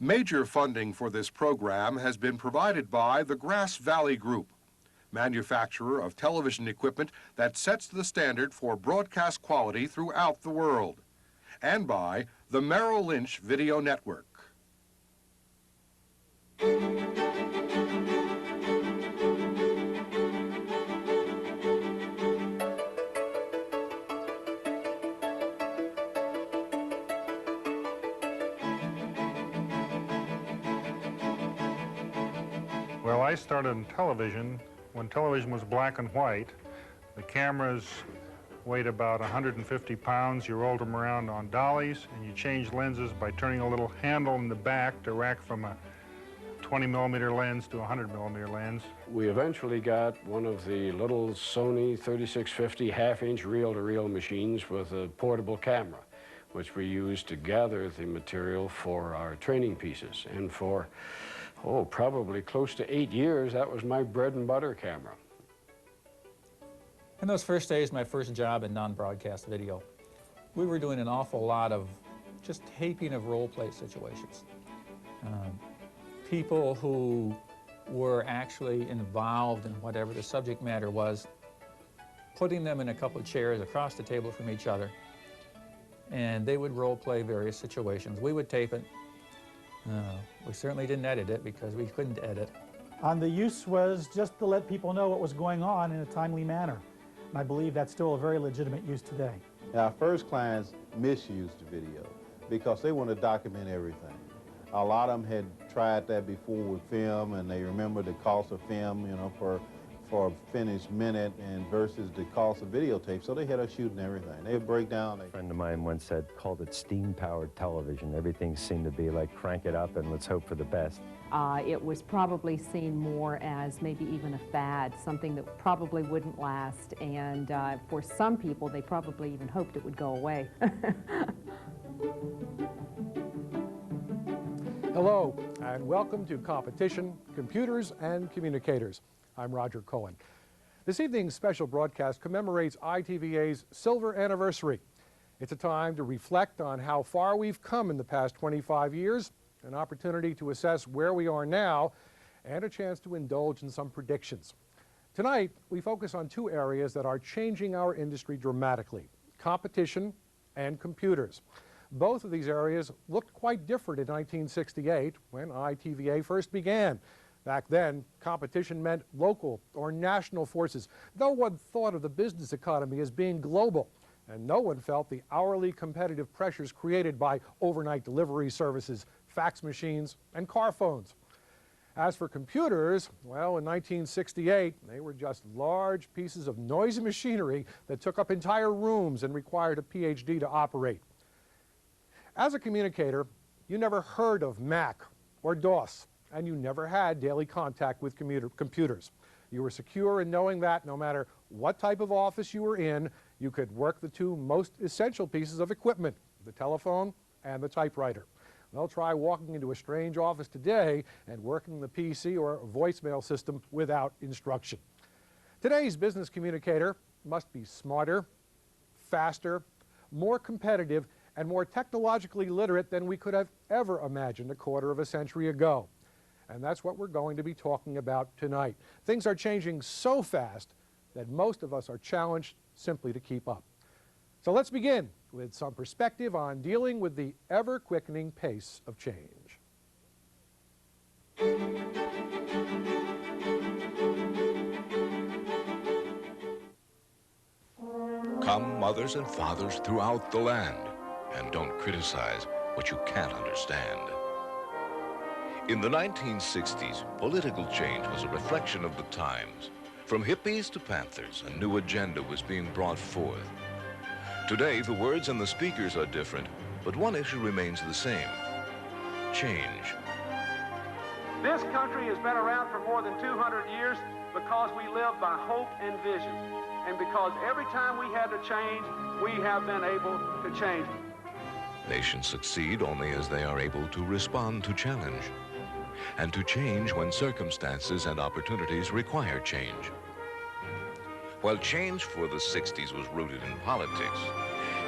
Major funding for this program has been provided by the Grass Valley Group, manufacturer of television equipment that sets the standard for broadcast quality throughout the world, and by the Merrill Lynch Video Network. Well, I started in television when television was black and white. The cameras weighed about 150 pounds. You rolled them around on dollies, and you changed lenses by turning a little handle in the back to rack from a 20-millimeter lens to a 100-millimeter lens. We eventually got one of the little Sony 3650 half-inch reel-to-reel machines with a portable camera, which we used to gather the material for our training pieces. And for probably close to 8 years, that was my bread and butter camera. In those first days, my first job in non-broadcast video, we were doing an awful lot of just taping of role play situations. People who were actually involved in whatever the subject matter was, putting them in a couple of chairs across the table from each other, and they would role play various situations. We would tape it. We certainly didn't edit it because we couldn't edit. And the use was just to let people know what was going on in a timely manner. And I believe that's still a very legitimate use today. Our first clients misused the video because they want to document everything. A lot of them had tried that before with film, and they remember the cost of film, you know, for a finished minute and versus the cost of videotape, so they had us shooting everything. They would break down. A friend of mine once called it steam-powered television. Everything seemed to be like crank it up and let's hope for the best. It was probably seen more as maybe even a fad, something that probably wouldn't last, and for some people, they probably even hoped it would go away. Hello, and welcome to Competition, Computers, and Communicators. I'm Roger Cohen. This evening's special broadcast commemorates ITVA's silver anniversary. It's a time to reflect on how far we've come in the past 25 years, an opportunity to assess where we are now, and a chance to indulge in some predictions. Tonight, we focus on two areas that are changing our industry dramatically: competition and computers. Both of these areas looked quite different in 1968 when ITVA first began. Back then, competition meant local or national forces. No one thought of the business economy as being global, and no one felt the hourly competitive pressures created by overnight delivery services, fax machines, and car phones. As for computers, well, in 1968, they were just large pieces of noisy machinery that took up entire rooms and required a PhD to operate. As a communicator, you never heard of Mac or DOS, and you never had daily contact with computers. You were secure in knowing that no matter what type of office you were in, you could work the two most essential pieces of equipment, the telephone and the typewriter. Well, try walking into a strange office today and working the PC or voicemail system without instruction. Today's business communicator must be smarter, faster, more competitive, and more technologically literate than we could have ever imagined a quarter of a century ago. And that's what we're going to be talking about tonight. Things are changing so fast that most of us are challenged simply to keep up. So let's begin with some perspective on dealing with the ever-quickening pace of change. Come, mothers and fathers throughout the land, and don't criticize what you can't understand. In the 1960s, political change was a reflection of the times. From hippies to Panthers, a new agenda was being brought forth. Today, the words and the speakers are different, but one issue remains the same: change. This country has been around for more than 200 years because we live by hope and vision, and because every time we had to change, we have been able to change. Nations succeed only as they are able to respond to challenge, and to change when circumstances and opportunities require change. While change for the 60s was rooted in politics,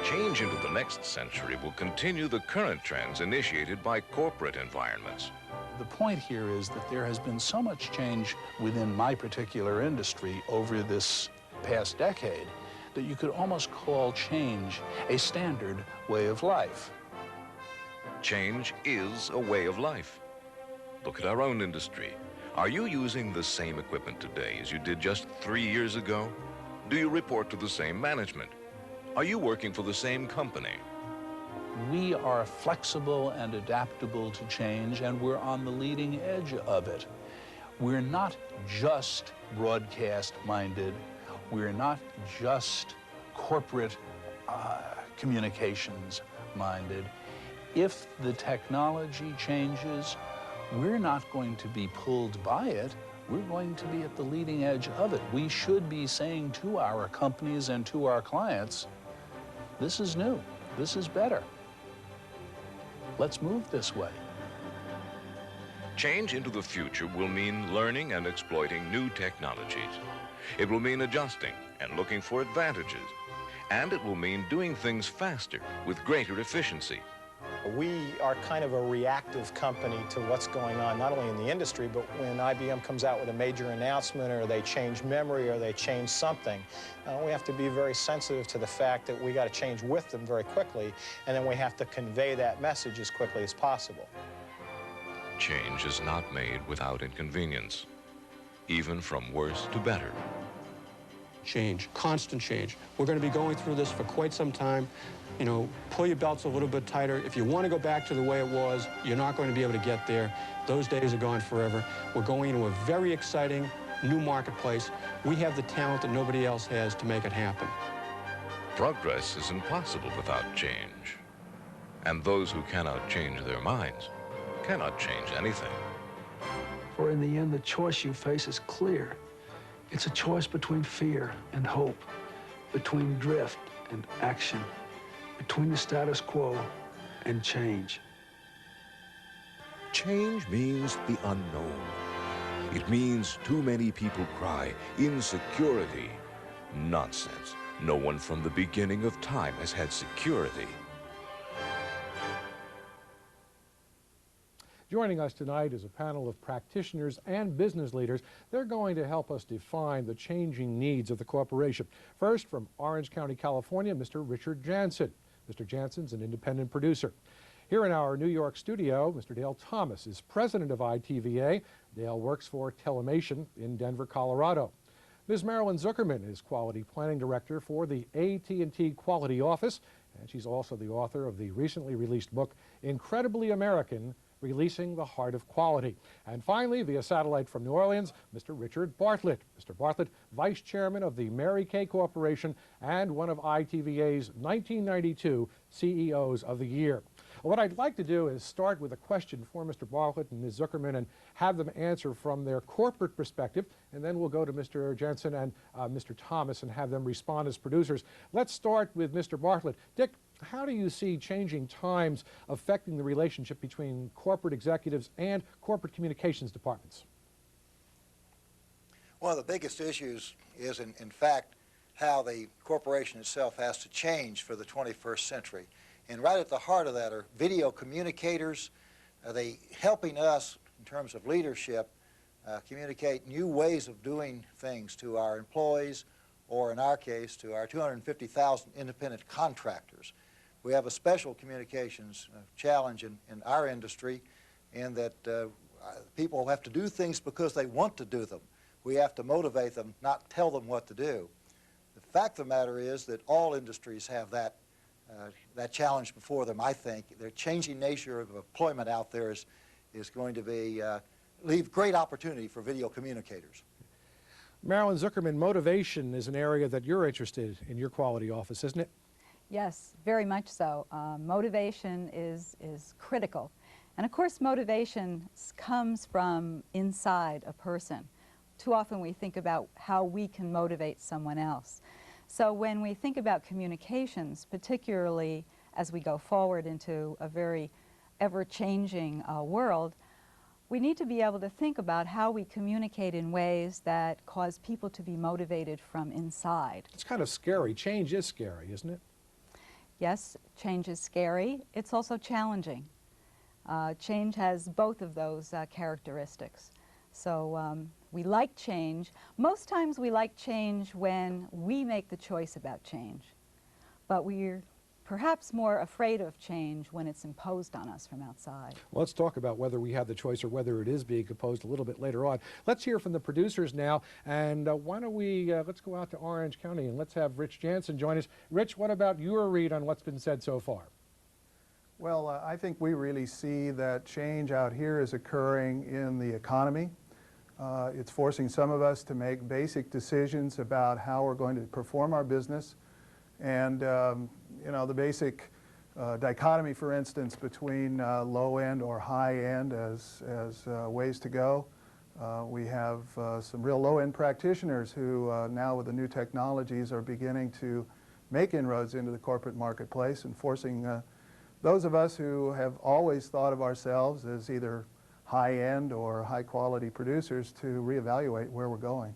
Change into the next century will continue the current trends initiated by corporate environments. The point here is that there has been so much change within my particular industry over this past decade that you could almost call change a standard way of life. Change is a way of life. Look at our own industry. Are you using the same equipment today as you did just 3 years ago? Do you report to the same management? Are you working for the same company? We are flexible and adaptable to change, and we're on the leading edge of it. We're not just broadcast-minded. We're not just corporate communications-minded. If the technology changes, we're not going to be pulled by it. We're going to be at the leading edge of it. We should be saying to our companies and to our clients, this is new, this is better. Let's move this way. Change into the future will mean learning and exploiting new technologies. It will mean adjusting and looking for advantages. And it will mean doing things faster with greater efficiency. We are kind of a reactive company to what's going on, not only in the industry, but when IBM comes out with a major announcement or they change memory or they change something, we have to be very sensitive to the fact that we got to change with them very quickly, and then we have to convey that message as quickly as possible. Change is not made without inconvenience, even from worse to better. Change, constant change. We're going to be going through this for quite some time. You know, pull your belts a little bit tighter. If you want to go back to the way it was, you're not going to be able to get there. Those days are gone forever. We're going into a very exciting new marketplace. We have the talent that nobody else has to make it happen. Progress is impossible without change. And those who cannot change their minds cannot change anything. For in the end, the choice you face is clear. It's a choice between fear and hope, between drift and action, between the status quo and change. Change means the unknown. It means too many people cry, insecurity. Nonsense. No one from the beginning of time has had security. Joining us tonight is a panel of practitioners and business leaders. They're going to help us define the changing needs of the corporation. First, from Orange County, California, Mr. Richard Jansen. Mr. Jansen's an independent producer. Here in our New York studio, Mr. Dale Thomas is president of ITVA. Dale works for Telemation in Denver, Colorado. Ms. Marilyn Zuckerman is quality planning director for the AT&T Quality Office, and she's also the author of the recently released book, Incredibly American, Releasing the Heart of Quality. And finally, via satellite from New Orleans, Mr. Richard Bartlett. Mr. Bartlett, Vice Chairman of the Mary Kay Corporation and one of ITVA's 1992 CEOs of the Year. What I'd like to do is start with a question for Mr. Bartlett and Ms. Zuckerman and have them answer from their corporate perspective, and then we'll go to Mr. Jensen and Mr. Thomas and have them respond as producers. Let's start with Mr. Bartlett. Dick, how do you see changing times affecting the relationship between corporate executives and corporate communications departments? One of the biggest issues is, in fact, how the corporation itself has to change for the 21st century. And right at the heart of that are video communicators. They helping us, in terms of leadership, communicate new ways of doing things to our employees, or in our case, to our 250,000 independent contractors. We have a special communications challenge in our industry in that people have to do things because they want to do them. We have to motivate them, not tell them what to do. The fact of the matter is that all industries have that challenge before them, I think. The changing nature of employment out there is going to leave great opportunity for video communicators. Marilyn Zuckerman, motivation is an area that you're interested in your quality office, isn't it? Yes, very much so. Motivation is critical. And of course, motivation comes from inside a person. Too often we think about how we can motivate someone else. So when we think about communications, particularly as we go forward into a very ever-changing world, we need to be able to think about how we communicate in ways that cause people to be motivated from inside. It's kind of scary. Change is scary, isn't it? Yes, change is scary. It's also challenging. Change has both of those characteristics. So we like change. Most times we like change when we make the choice about change. But we're perhaps more afraid of change when it's imposed on us from outside. Well, let's talk about whether we have the choice or whether it is being imposed a little bit later on. Let's hear from the producers now, and why don't we, let's go out to Orange County and let's have Rich Jansen join us. Rich, what about your read on what's been said so far? Well, I think we really see that change out here is occurring in the economy. It's forcing some of us to make basic decisions about how we're going to perform our business. And, you know, the basic dichotomy, for instance, between low end or high end as ways to go. We have some real low end practitioners who now with the new technologies are beginning to make inroads into the corporate marketplace and forcing those of us who have always thought of ourselves as either high-end or high-quality producers to reevaluate where we're going.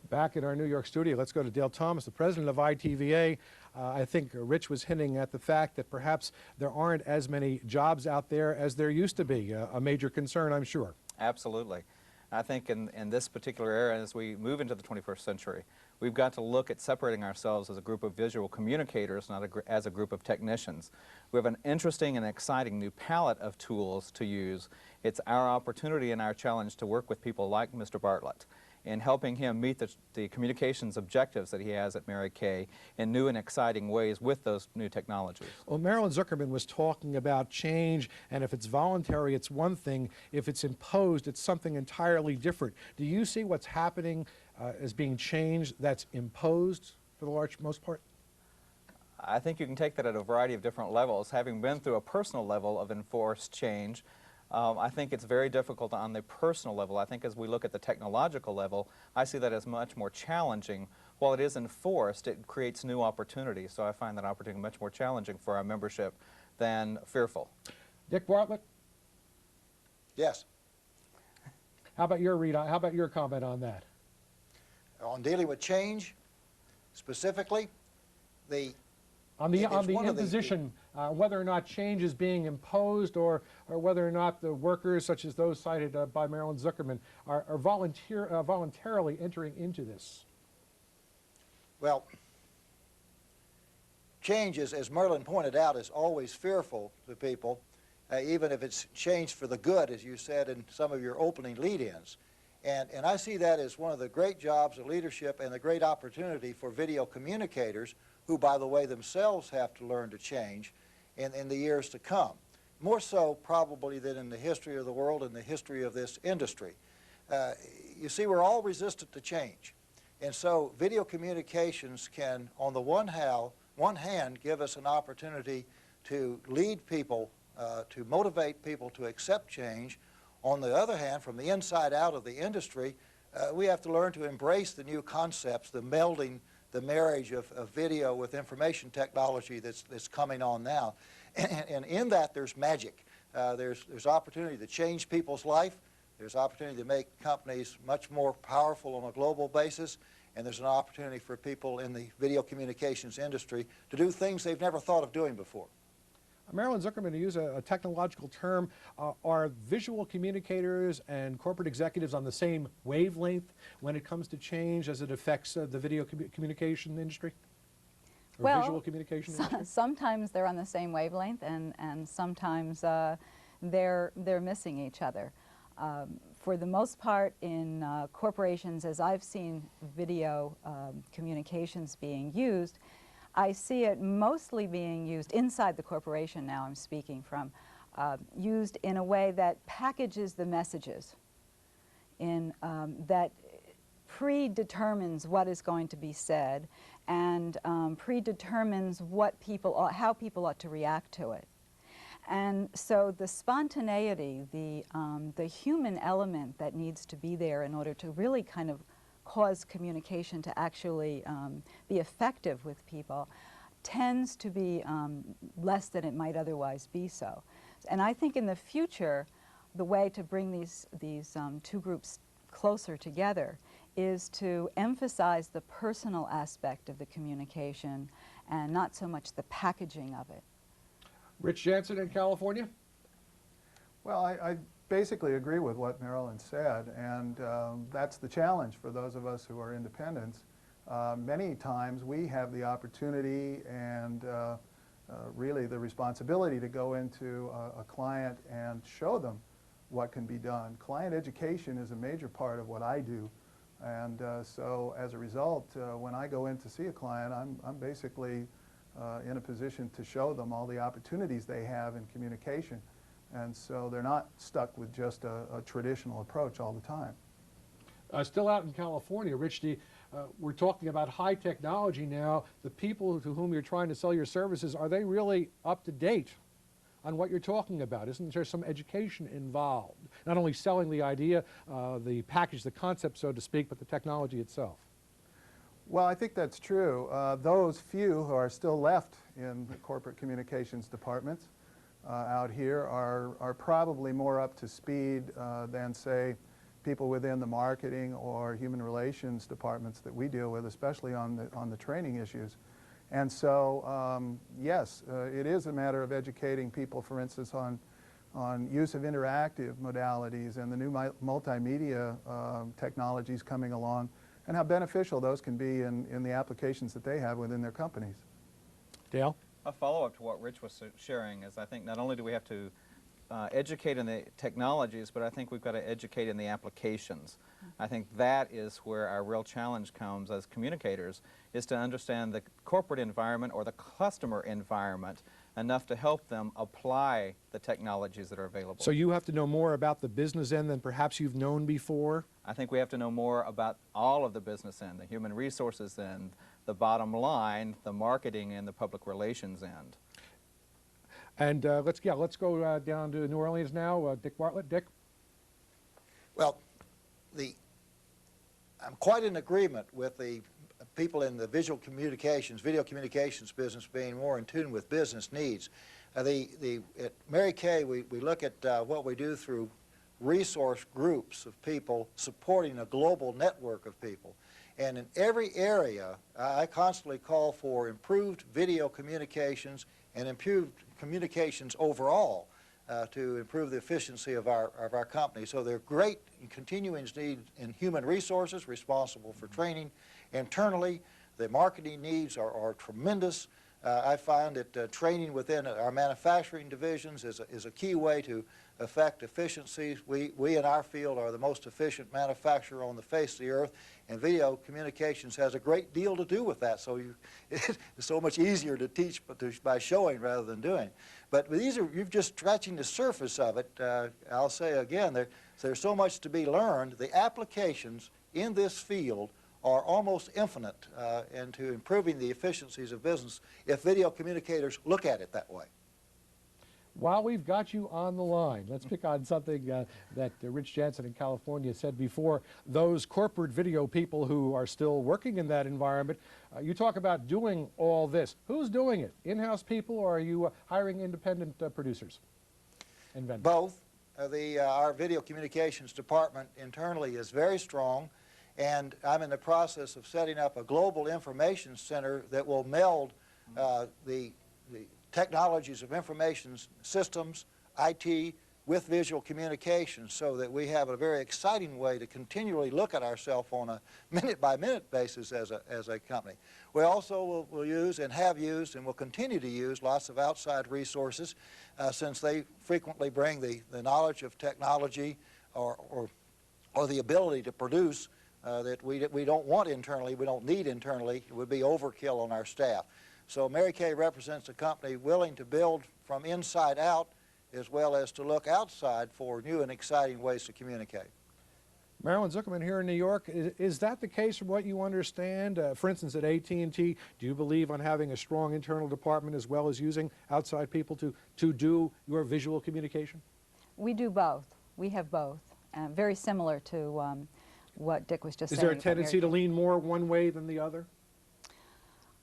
Back in our New York studio, let's go to Dale Thomas, the president of ITVA. I think Rich was hinting at the fact that perhaps there aren't as many jobs out there as there used to be, a major concern, I'm sure. Absolutely. I think in this particular era, as we move into the 21st century, we've got to look at separating ourselves as a group of visual communicators, not as a group of technicians. We have an interesting and exciting new palette of tools to use. It's our opportunity and our challenge to work with people like Mr. Bartlett in helping him meet the communications objectives that he has at Mary Kay in new and exciting ways with those new technologies. Well, Marilyn Zuckerman was talking about change, and if it's voluntary, it's one thing. If it's imposed, it's something entirely different. Do you see what's happening as being changed that's imposed for the most part? I think you can take that at a variety of different levels. Having been through a personal level of enforced change, I think it's very difficult on the personal level. I think as we look at the technological level, I see that as much more challenging. While it is enforced, it creates new opportunities. So I find that opportunity much more challenging for our membership than fearful. Dick Bartlett? Yes. How about your read? How about your comment on that? On dealing with change, specifically, on the imposition, whether or not change is being imposed or whether or not the workers, such as those cited by Marilyn Zuckerman, are voluntarily entering into this? Well, change, as Merlin pointed out, is always fearful to people, even if it's changed for the good, as you said in some of your opening lead-ins. And I see that as one of the great jobs of leadership and a great opportunity for video communicators who, by the way, themselves have to learn to change in the years to come. More so probably than in the history of the world and the history of this industry. You see, we're all resistant to change. And so video communications can, on the one hand, give us an opportunity to lead people, to motivate people to accept change. On the other hand, from the inside out of the industry, we have to learn to embrace the new concepts, the melding, the marriage of video with information technology that's coming on now. And in that, there's magic. There's opportunity to change people's life. There's opportunity to make companies much more powerful on a global basis. And there's an opportunity for people in the video communications industry to do things they've never thought of doing before. Marilyn Zuckerman, to use a technological term, are visual communicators and corporate executives on the same wavelength when it comes to change as it affects the video communication industry? Or well, visual communication industry? Sometimes they're on the same wavelength, and sometimes they're missing each other. For the most part, in corporations, as I've seen video communications being used, I see it mostly being used inside the corporation now I'm speaking from, used in a way that packages the messages, that predetermines what is going to be said and predetermines how people ought to react to it. And so the spontaneity, the human element that needs to be there in order to really kind of cause communication to actually be effective with people tends to be less than it might otherwise be so. And I think in the future, the way to bring these two groups closer together is to emphasize the personal aspect of the communication and not so much the packaging of it. Rich Jansen in California? Well, I basically agree with what Marilyn said, and that's the challenge for those of us who are independents. Many times we have the opportunity and really the responsibility to go into a client and show them what can be done. Client education is a major part of what I do, and so as a result, when I go in to see a client, I'm basically in a position to show them all the opportunities they have in communication, and so they're not stuck with just a traditional approach all the time. Still out in California, Rich, we're talking about high technology now. The people to whom you're trying to sell your services, are they really up to date on what you're talking about? Isn't there some education involved? Not only selling the idea, the package, the concept, so to speak, but the technology itself. Well, I think that's true. Those few who are still left in the corporate communications departments out here are probably more up to speed than, say, people within the marketing or human relations departments that we deal with, especially on the training issues. And so, yes, it is a matter of educating people, for instance, on use of interactive modalities and the new multimedia technologies coming along, and how beneficial those can be in the applications that they have within their companies. Dale? A follow-up to what Rich was sharing is I think not only do we have to educate in the technologies, but I think we've got to educate in the applications. I think that is where our real challenge comes as communicators, is to understand the corporate environment or the customer environment enough to help them apply the technologies that are available. So you have to know more about the business end than perhaps you've known before? I think we have to know more about all of the business end, the human resources end, the bottom line, the marketing and the public relations end. And let's go down to New Orleans now. Dick Bartlett. Dick? Well, I'm quite in agreement with the people in the video communications business being more in tune with business needs. At Mary Kay, we look at what we do through resource groups of people supporting a global network of people. And in every area, I constantly call for improved video communications and improved communications overall to improve the efficiency of our company. So there are great continuing needs in human resources responsible for training. Internally, the marketing needs are tremendous. I find that training within our manufacturing divisions is a key way to affect efficiencies. We in our field are the most efficient manufacturer on the face of the earth, and video communications has a great deal to do with that. So it's so much easier to teach by showing rather than doing. But you're just scratching the surface of it. I'll say again, there's so much to be learned. The applications in this field are almost infinite into improving the efficiencies of business if video communicators look at it that way. While we've got you on the line, let's pick on something that Rich Jansen in California said before. Those corporate video people who are still working in that environment, you talk about doing all this. Who's doing it? In-house people, or are you hiring independent producers and vendors? Both. Our video communications department internally is very strong, and I'm in the process of setting up a global information center that will meld the technologies of information systems, IT, with visual communications, so that we have a very exciting way to continually look at ourselves on a minute-by-minute basis as a company. We also will use and have used and will continue to use lots of outside resources since they frequently bring the knowledge of technology or the ability to produce that we don't want internally, we don't need internally. It would be overkill on our staff. So Mary Kay represents a company willing to build from inside out as well as to look outside for new and exciting ways to communicate. Marilyn Zuckerman here in New York, is that the case from what you understand? For instance, at AT&T, do you believe on having a strong internal department as well as using outside people to do your visual communication? We do both. We have both. Very similar to what Dick was just saying. Is there a tendency to lean more one way than the other?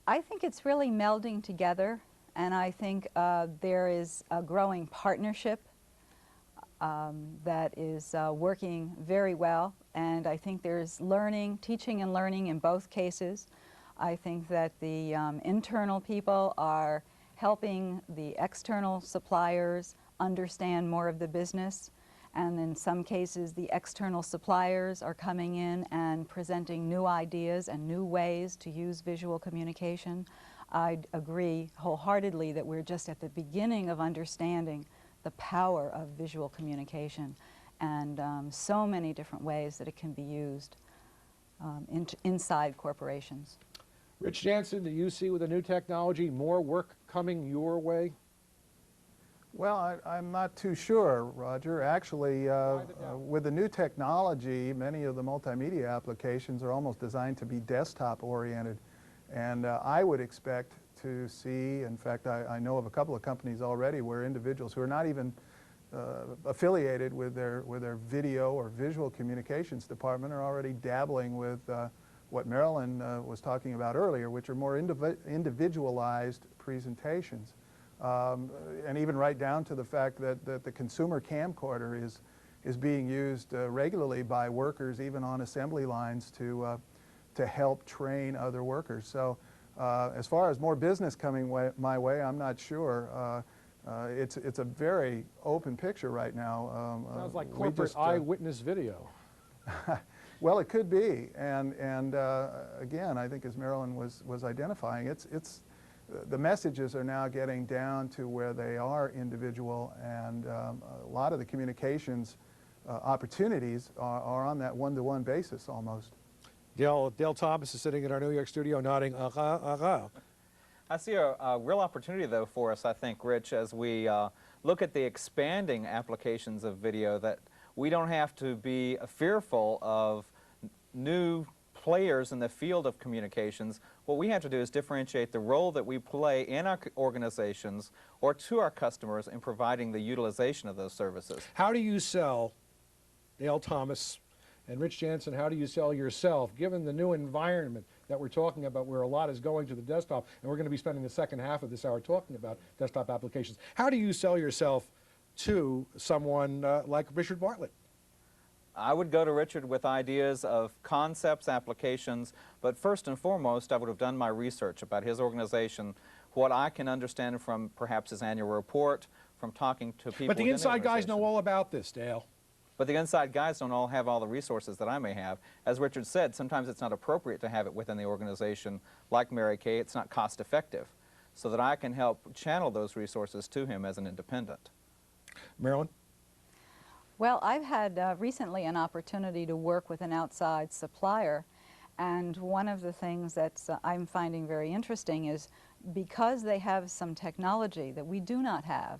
I think it's really melding together, and I think there is a growing partnership that is working very well, and I think there's teaching and learning in both cases. I think that the internal people are helping the external suppliers understand more of the business, and in some cases the external suppliers are coming in and presenting new ideas and new ways to use visual communication. I agree wholeheartedly that we're just at the beginning of understanding the power of visual communication and so many different ways that it can be used inside corporations. Rich Jansen, do you see with the new technology more work coming your way? Well, I'm not too sure, Roger. Actually, with the new technology, many of the multimedia applications are almost designed to be desktop-oriented. And I would expect to see, in fact, I know of a couple of companies already where individuals who are not even affiliated with their video or visual communications department are already dabbling with what Marilyn was talking about earlier, which are more individualized presentations. And even right down to the fact that the consumer camcorder is being used regularly by workers, even on assembly lines, to help train other workers. So as far as more business coming my way, I'm not sure. It's a very open picture right now. Sounds like corporate eyewitness video. Well, it could be, and again, I think as Marilyn was identifying, the messages are now getting down to where they are individual, and a lot of the communications opportunities are on that one-to-one basis almost. Dale Thomas is sitting in our New York studio nodding, I see a real opportunity, though, for us, I think, Rich, as we look at the expanding applications of video, that we don't have to be fearful of new players in the field of communications. What we have to do is differentiate the role that we play in our organizations or to our customers in providing the utilization of those services. How do you sell, Dale Thomas and Rich Jansen, how do you sell yourself, given the new environment that we're talking about where a lot is going to the desktop, and we're going to be spending the second half of this hour talking about desktop applications. How do you sell yourself to someone like Richard Bartlett? I would go to Richard with ideas of concepts, applications, but first and foremost, I would have done my research about his organization, what I can understand from perhaps his annual report, from talking to people. But the inside guys know all about this, Dale. But the inside guys don't all have all the resources that I may have. As Richard said, sometimes it's not appropriate to have it within the organization. Like Mary Kay, it's not cost effective, so that I can help channel those resources to him as an independent. Marilyn? Well, I've had recently an opportunity to work with an outside supplier, and one of the things that I'm finding very interesting is because they have some technology that we do not have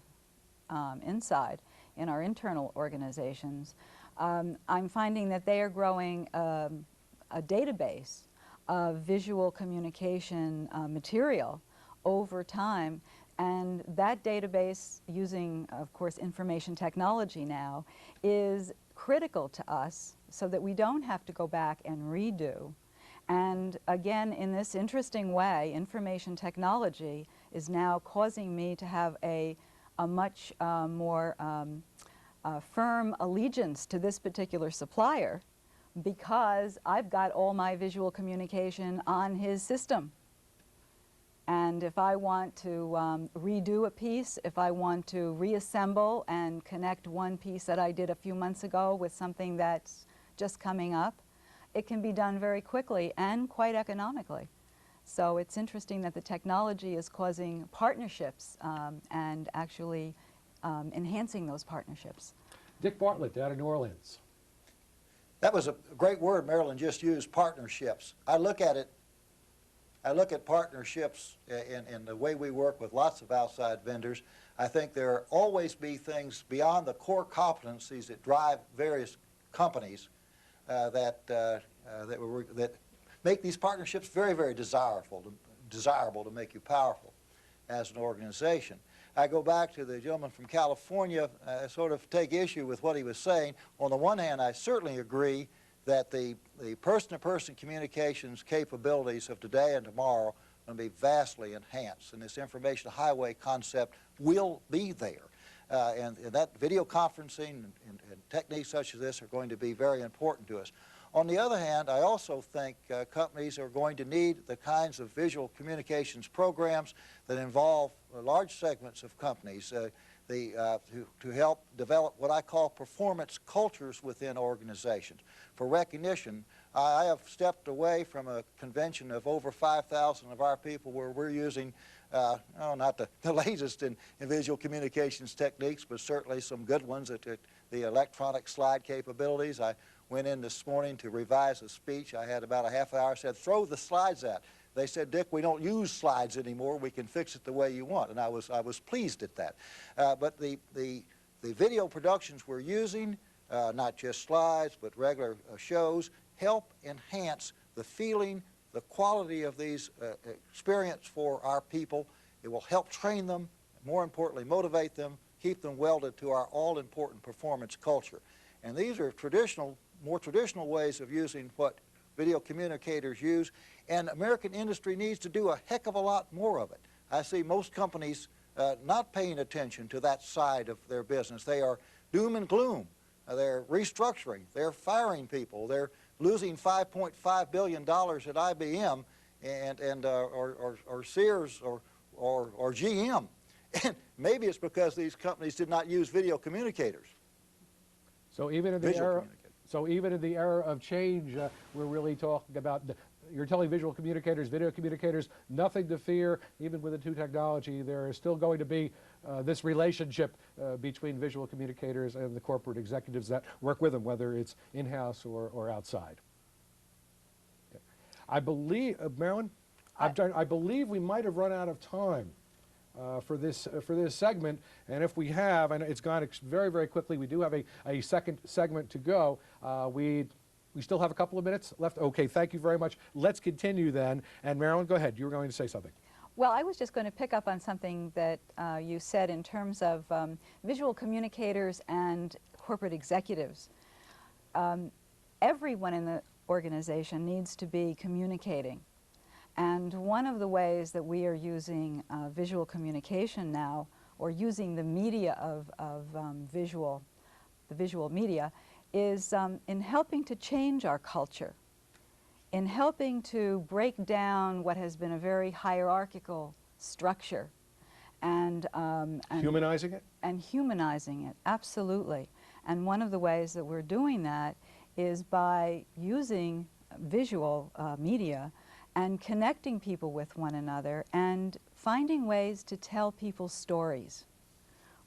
inside in our internal organizations, I'm finding that they are growing a database of visual communication material over time. And that database, using, of course, information technology now, is critical to us so that we don't have to go back and redo. And again, in this interesting way, information technology is now causing me to have a much more firm allegiance to this particular supplier because I've got all my visual communication on his system. And if I want to redo a piece, if I want to reassemble and connect one piece that I did a few months ago with something that's just coming up, it can be done very quickly and quite economically. So it's interesting that the technology is causing partnerships and actually enhancing those partnerships. Dick Bartlett out of New Orleans. That was a great word Marilyn just used, partnerships. I look at partnerships in the way we work with lots of outside vendors. I think there will always be things beyond the core competencies that drive various companies that make these partnerships very, very desirable to make you powerful as an organization. I go back to the gentleman from California, sort of take issue with what he was saying. On the one hand, I certainly agree that the person-to-person communications capabilities of today and tomorrow are going to be vastly enhanced, and this information highway concept will be there. And that video conferencing and techniques such as this are going to be very important to us. On the other hand, I also think companies are going to need the kinds of visual communications programs that involve large segments of companies to help develop what I call performance cultures within organizations. For recognition, I have stepped away from a convention of over 5,000 of our people where we're using not the latest in visual communications techniques, but certainly some good ones at the electronic slide capabilities. I went in this morning to revise a speech. I had about a half hour, said, throw the slides out. They said, Dick, we don't use slides anymore. We can fix it the way you want. And I was pleased at that. But the video productions we're using, not just slides, but regular shows, help enhance the feeling, the quality of these experience for our people. It will help train them, more importantly, motivate them, keep them welded to our all-important performance culture. And these are more traditional ways of using what video communicators use, and American industry needs to do a heck of a lot more of it. I see most companies not paying attention to that side of their business. They are doom and gloom. They're restructuring. They're firing people. They're losing $5.5 billion at IBM or Sears or GM. And maybe it's because these companies did not use video communicators. So even in the era of change, we're really talking about you're telling visual communicators, video communicators, nothing to fear. Even with the new technology, there is still going to be this relationship between visual communicators and the corporate executives that work with them, whether it's in-house or outside. Okay. I believe, Marilyn, I believe we might have run out of time for this segment, and if we have, and it's gone very, very quickly, we do have a second segment to go. We still have a couple of minutes left. Okay, thank you very much. Let's continue then. And Marilyn, go ahead. You were going to say something. Well, I was just going to pick up on something that you said in terms of visual communicators and corporate executives. Everyone in the organization needs to be communicating. And one of the ways that we are using visual communication now, or using the media of the visual media, is in helping to change our culture, in helping to break down what has been a very hierarchical structure, and humanizing it? And humanizing it, absolutely. And one of the ways that we're doing that is by using visual media and connecting people with one another and finding ways to tell people stories.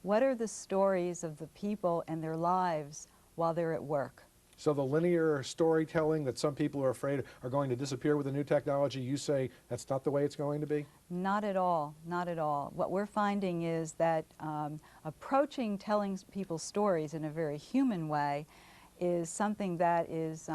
What are the stories of the people and their lives while they're at work? So the linear storytelling that some people are afraid are going to disappear with the new technology, you say that's not the way it's going to be? Not at all, not at all. What we're finding is that approaching telling people stories in a very human way is something that is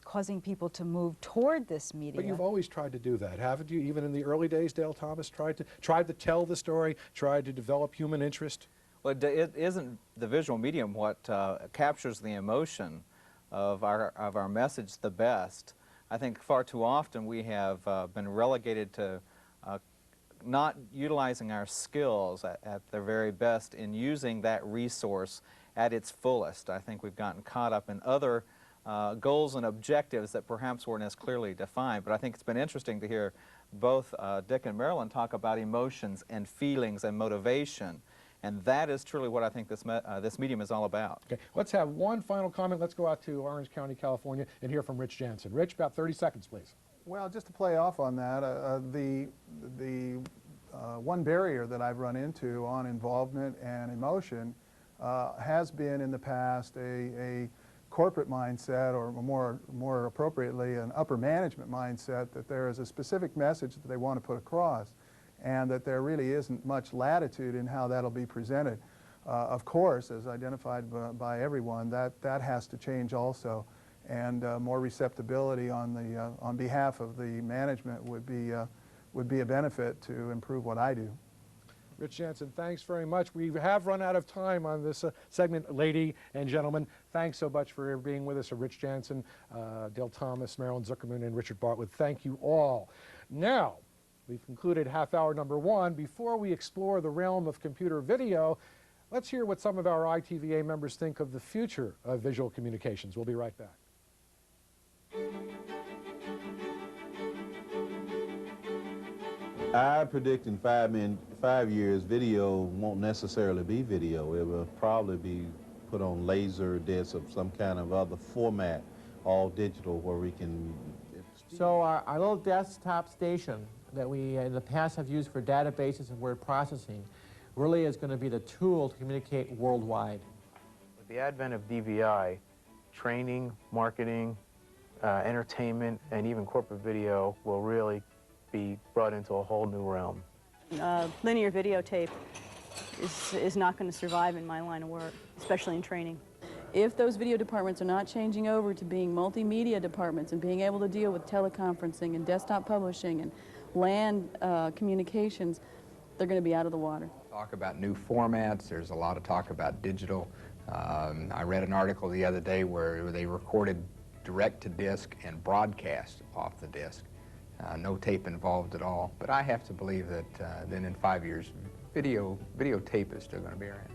causing people to move toward this media. But you've always tried to do that, haven't you? Even in the early days, Dale Thomas tried to tell the story, tried to develop human interest? Well, it isn't the visual medium what captures the emotion of our message the best. I think far too often we have been relegated to not utilizing our skills at their very best in using that resource at its fullest. I think we've gotten caught up in other goals and objectives that perhaps weren't as clearly defined. But I think it's been interesting to hear both Dick and Marilyn talk about emotions and feelings and motivation. And that is truly what I think this medium is all about. Okay, let's have one final comment. Let's go out to Orange County, California, and hear from Rich Jansen. Rich, about 30 seconds, please. Well, just to play off on that, the one barrier that I've run into on involvement and emotion has been in the past a corporate mindset, or more appropriately an upper management mindset, that there is a specific message that they want to put across, and that there really isn't much latitude in how that'll be presented. Of course, as identified by everyone, that has to change also, and more receptibility on behalf of the management would be a benefit to improve what I do. Rich Jansen, thanks very much. We have run out of time on this segment, lady and gentlemen. Thanks so much for being with us. Rich Jansen, Dale Thomas, Marilyn Zuckerman, and Richard Bartlett. Thank you all. Now, we've concluded half hour number one. Before we explore the realm of computer video, let's hear what some of our ITVA members think of the future of visual communications. We'll be right back. I predict in 5 years, video won't necessarily be video. It will probably be put on laser discs of some kind of other format, all digital, where we can... So our little desktop station that we in the past have used for databases and word processing really is going to be the tool to communicate worldwide. With the advent of DVI, training, marketing, entertainment, and even corporate video will really be brought into a whole new realm. Linear videotape is not going to survive in my line of work, especially in training. If those video departments are not changing over to being multimedia departments and being able to deal with teleconferencing and desktop publishing and LAN communications, they're going to be out of the water. Talk about new formats. There's a lot of talk about digital. I read an article the other day where they recorded direct to disc and broadcast off the disc. No tape involved at all. But I have to believe that then in 5 years, videotape is still going to be around.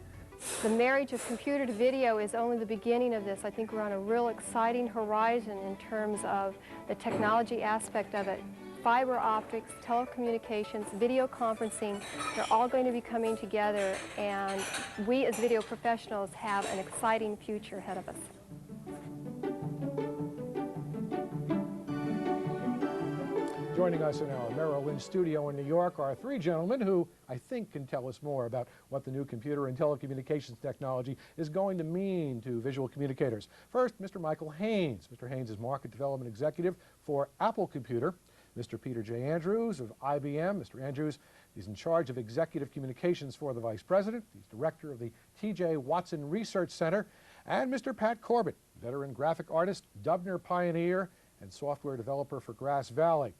The marriage of computer to video is only the beginning of this. I think we're on a real exciting horizon in terms of the technology aspect of it. Fiber optics, telecommunications, video conferencing, they're all going to be coming together, and we as video professionals have an exciting future ahead of us. Joining us in our Merrill Lynch studio in New York are three gentlemen who I think can tell us more about what the new computer and telecommunications technology is going to mean to visual communicators. First, Mr. Michael Haynes. Mr. Haynes is Market Development Executive for Apple Computer. Mr. Peter J. Andrews of IBM. Mr. Andrews is in charge of Executive Communications for the Vice President. He's Director of the T.J. Watson Research Center. And Mr. Pat Corbett, veteran graphic artist, Dubner pioneer, and software developer for Grass Valley.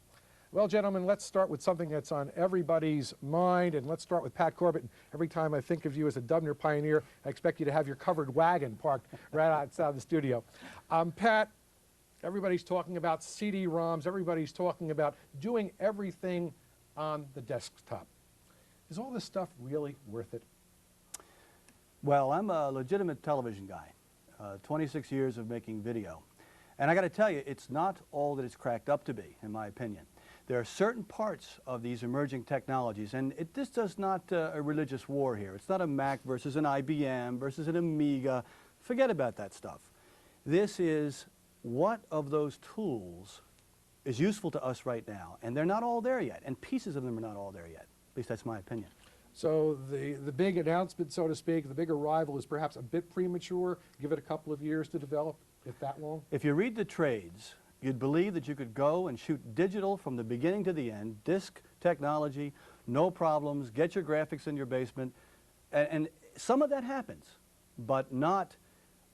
Well, gentlemen, let's start with something that's on everybody's mind, and let's start with Pat Corbett. Every time I think of you as a Dubner pioneer, I expect you to have your covered wagon parked right outside the studio. Pat, everybody's talking about CD-ROMs. Everybody's talking about doing everything on the desktop. Is all this stuff really worth it? Well, I'm a legitimate television guy, 26 years of making video. And I got to tell you, it's not all that it's cracked up to be, in my opinion. There are certain parts of these emerging technologies, and this is not a religious war here. It's not a Mac versus an IBM versus an Amiga. Forget about that stuff. This is what of those tools is useful to us right now, and they're not all there yet, and pieces of them are not all there yet. At least that's my opinion. So the big announcement, so to speak, the big arrival is perhaps a bit premature. Give it a couple of years to develop, if that long? If you read the trades, you'd believe that you could go and shoot digital from the beginning to the end, disk technology, no problems, get your graphics in your basement, and some of that happens, but not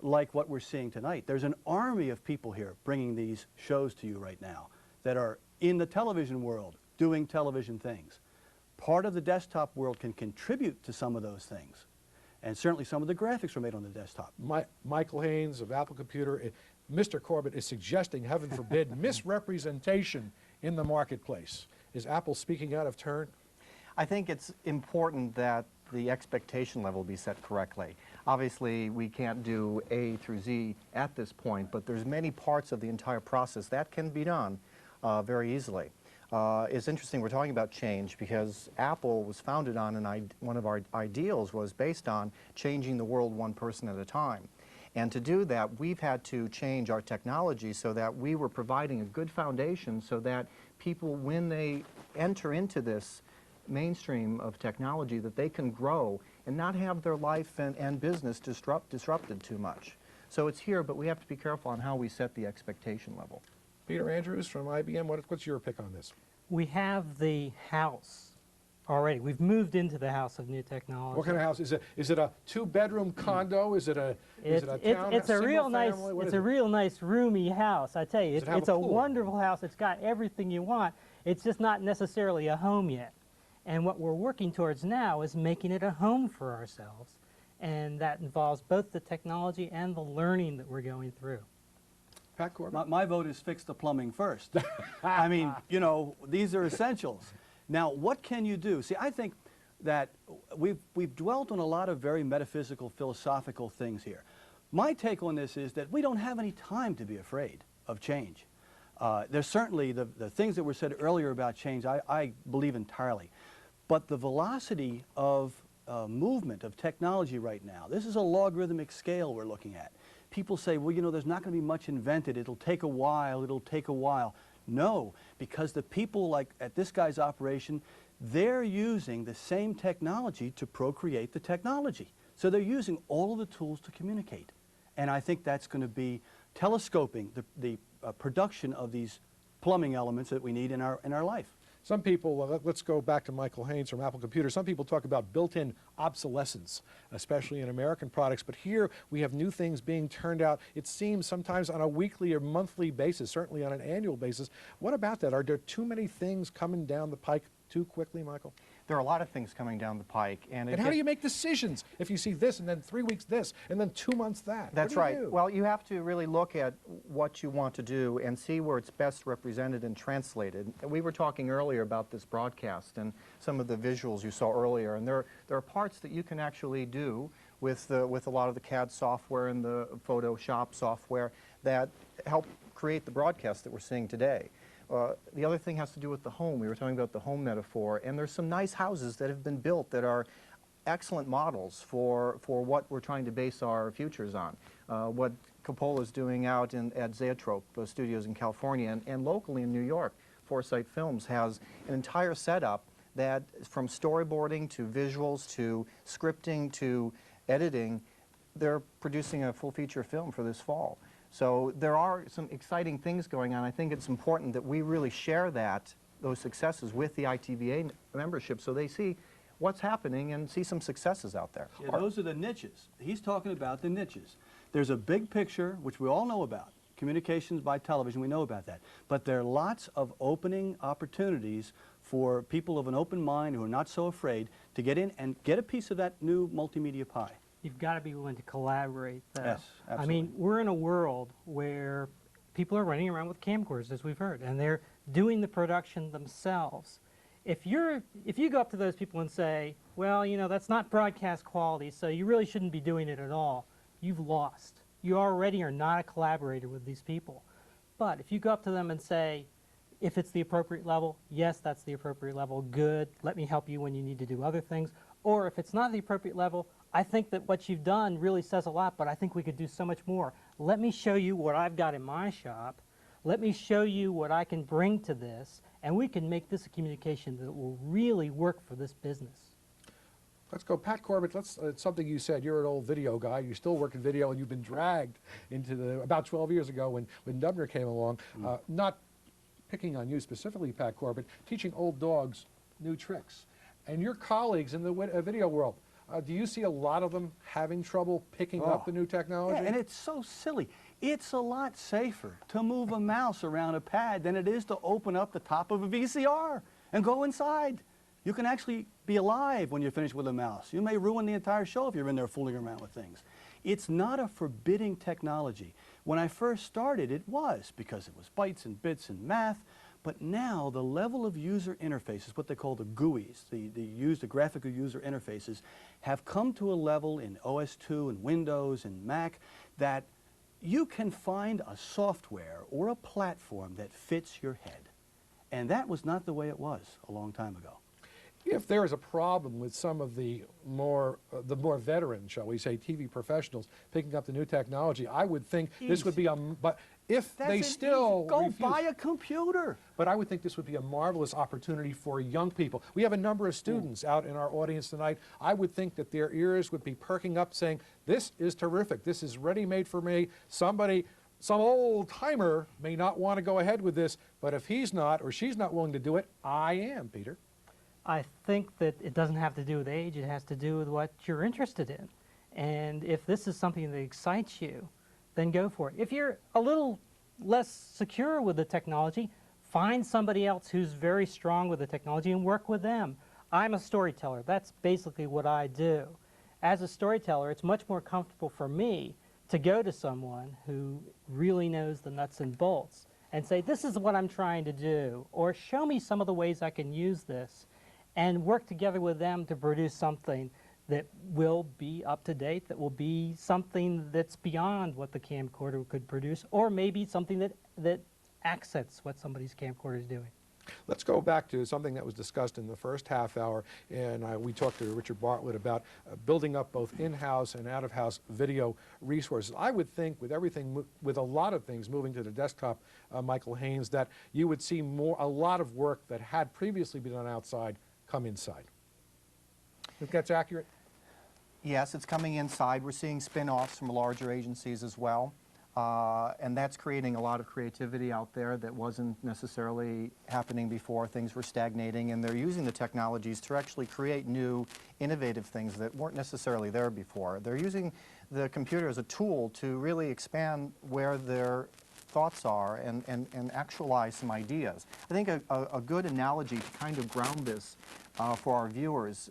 like what we're seeing tonight. There's an army of people here bringing these shows to you right now that are in the television world doing television things. Part of the desktop world can contribute to some of those things, and certainly some of the graphics were made on the desktop. Michael Haynes of Apple Computer, Mr. Corbett is suggesting, heaven forbid, misrepresentation in the marketplace. Is Apple speaking out of turn? I think it's important that the expectation level be set correctly. Obviously, we can't do A through Z at this point, but there's many parts of the entire process that can be done very easily. It's interesting we're talking about change because Apple was founded on one of our ideals was based on changing the world one person at a time. And to do that, we've had to change our technology so that we were providing a good foundation so that people, when they enter into this mainstream of technology, that they can grow and not have their life and business disrupted too much. So it's here, but we have to be careful on how we set the expectation level. Peter Andrews from IBM, what's your pick on this? We have the house already. We've moved into the house of new technology. What kind of house? Is it a two-bedroom condo? Is it a town? It's a real nice. It's a real nice roomy house. I tell you, it's a wonderful house. It's got everything you want. It's just not necessarily a home yet. And what we're working towards now is making it a home for ourselves, and that involves both the technology and the learning that we're going through. Pat Corbett? My vote is fix the plumbing first. I mean, you know, these are essentials. Now, what can you do? See, I think that we've dwelt on a lot of very metaphysical, philosophical things here. My take on this is that we don't have any time to be afraid of change. There's certainly the things that were said earlier about change, I believe entirely. But the velocity of movement of technology right now, this is a logarithmic scale we're looking at. People say, well, you know, there's not going to be much invented. It'll take a while. It'll take a while. No, because the people like at this guy's operation, they're using the same technology to procreate the technology. So they're using all of the tools to communicate. And I think that's going to be telescoping the production of these plumbing elements that we need in our life. Some people, let's go back to Michael Haynes from Apple Computer. Some people talk about built-in obsolescence, especially in American products. But here we have new things being turned out, it seems, sometimes on a weekly or monthly basis, certainly on an annual basis. What about that? Are there too many things coming down the pike too quickly, Michael? There are a lot of things coming down the pike. And how do you make decisions if you see this and then 3 weeks this and then 2 months that? That's right. Well, you have to really look at what you want to do and see where it's best represented and translated. We were talking earlier about this broadcast and some of the visuals you saw earlier, and there are parts that you can actually do with a lot of the CAD software and the Photoshop software that help create the broadcast that we're seeing today. The other thing has to do with the home. We were talking about the home metaphor, and there's some nice houses that have been built that are excellent models for what we're trying to base our futures on. What Coppola's doing out at Zoetrope Studios in California and locally in New York, Foresight Films has an entire setup that, from storyboarding to visuals to scripting to editing, they're producing a full feature film for this fall. So there are some exciting things going on. I think it's important that we really share those successes with the ITVA membership so they see what's happening and see some successes out there. Yeah, those are the niches. He's talking about the niches. There's a big picture, which we all know about. Communications by television, we know about that. But there are lots of opening opportunities for people of an open mind who are not so afraid to get in and get a piece of that new multimedia pie. You've got to be willing to collaborate, though. Yes, absolutely. I mean, we're in a world where people are running around with camcorders, as we've heard, and they're doing the production themselves. If you go up to those people and say, well, you know, that's not broadcast quality, so you really shouldn't be doing it at all, you've lost. You already are not a collaborator with these people. But if you go up to them and say, if it's the appropriate level, yes, that's the appropriate level, good, let me help you when you need to do other things. Or if it's not the appropriate level, I think that what you've done really says a lot, but I think we could do so much more. Let me show you what I've got in my shop. Let me show you what I can bring to this, and we can make this a communication that will really work for this business. Let's go, Pat Corbett. It's something you said. You're an old video guy. You still work in video, and you've been dragged into about 12 years ago when Dubner came along. Not picking on you specifically, Pat Corbett, teaching old dogs new tricks. And your colleagues in the video world, do you see a lot of them having trouble picking up the new technology? Yeah, and it's so silly. It's a lot safer to move a mouse around a pad than it is to open up the top of a VCR and go inside. You can actually be alive when you're finished with a mouse. You may ruin the entire show if you're in there fooling around with things. It's not a forbidding technology. When I first started, it was, because it was bytes and bits and math. But now the level of user interfaces, what they call the GUIs, the graphical user interfaces, have come to a level in OS2 and Windows and Mac that you can find a software or a platform that fits your head. And that was not the way it was a long time ago. If there is a problem with some of the more veteran, shall we say, TV professionals picking up the new technology, I would think this would be but if they still go buy a computer. But I would think this would be a marvelous opportunity for young people. We have a number of students out in our audience tonight. I would think that their ears would be perking up saying, this is terrific, this is ready-made for me. Some old timer may not want to go ahead with this, but if he's not or she's not willing to do it, I am, Peter. I think that it doesn't have to do with age, it has to do with what you're interested in. And if this is something that excites you, then go for it. If you're a little less secure with the technology, find somebody else who's very strong with the technology and work with them. I'm a storyteller. That's basically what I do. As a storyteller, it's much more comfortable for me to go to someone who really knows the nuts and bolts and say, this is what I'm trying to do, or show me some of the ways I can use this, and work together with them to produce something that will be up to date, that will be something that's beyond what the camcorder could produce, or maybe something that accents what somebody's camcorder is doing. Let's go back to something that was discussed in the first half hour, and we talked to Richard Bartlett about building up both in-house and out-of-house video resources. I would think with everything, with a lot of things moving to the desktop, Michael Haynes, that you would see a lot of work that had previously been done outside come inside. Think that's accurate? Yes, it's coming inside. We're seeing spin-offs from larger agencies as well. And that's creating a lot of creativity out there that wasn't necessarily happening before. Things were stagnating, and they're using the technologies to actually create new, innovative things that weren't necessarily there before. They're using the computer as a tool to really expand where their thoughts are and actualize some ideas. I think a good analogy to kind of ground this for our viewers